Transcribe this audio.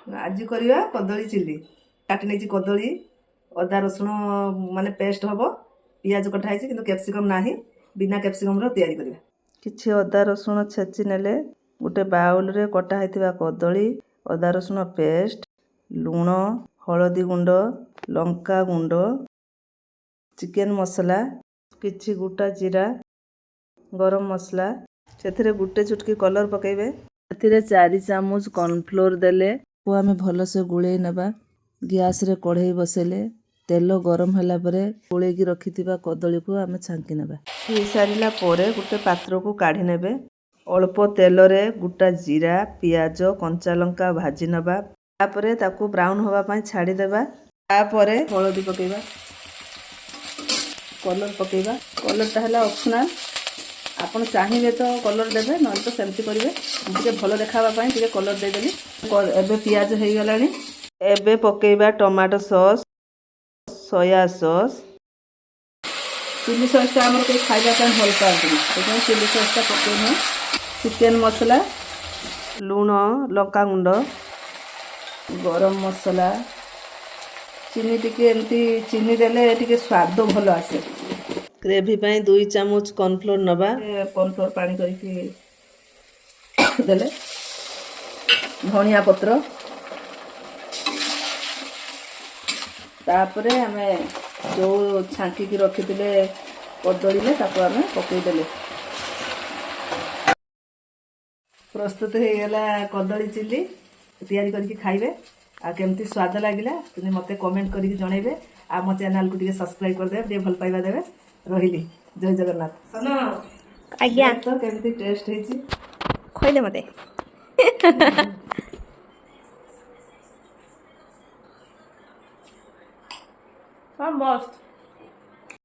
आज करवा कदली चिल्ली काटी नहीं कदली अदा रसुण माने पेस्ट हम पियाज कटा कि कैप्सिकम ना बिना कैप्सिकम तैयारी करवा किछि अदा रसुण छेची नेले गोटे बाउल रे कटा होइतिबा कदली अदा रसुण पेस्ट लूण हलदी गुंड लंका गुंड चिकेन मसला किछि गोटा जीरा गरम मसला से गोटे चुटकी कलर पकेबे से 4 चामच कॉर्नफ्लोर देले को आम भलसे गुड़े नबा गैस रे कढ़ई बसेले तेल गरम होला परे गोलेकी रखिथिबा कदली को आम छांकी नबा हो सारिला परे गोटे पात्र को काढी नेबे अल्प तेल रे गोटा जीरा पियाज कंचा लंका भाजी नबा तापरे ताकू ब्राउन होबा पई छाडी देबा तापरे हळदी पकेबा कलर ता हला ऑप्शनल आपन चाहिए तो कलर देबे न तो सेमती करिवे टिके भलो देखाबा पई टिके कलर दे देली एबे पियाज हे गलानी एबे पकेबा tomato sauce soya sauce chilli sauce ता हमर के खाइबा पई भल पाउती तो चिली सॉस ता पकेनो चिकन मसला लूण लंका गुंड गरम मसला चीनी टिके एमती चीनी देले टिके स्वाद भलो आसे ग्रेवी पाई 2 चामच कॉर्नफ्लोर नबा कॉर्नफ्लोर पानी करके देले धनिया पत्र तापरे हमें जो छांकी की रखी दिले कदली ले ताको हमें पकई देले प्रस्तुत हो गला कदली चिल्ली तैयारी करके खाइबे आ केमती स्वाद लागिला तुम मते कमेंट करके जणैबे आ मो चैनल को टिके सब्सक्राइब कर देबे भल पाइबा देबे रहिली जय जगन्नाथ सनो आज्ञा तो केमती टेस्ट हेची खोइले मते मस्त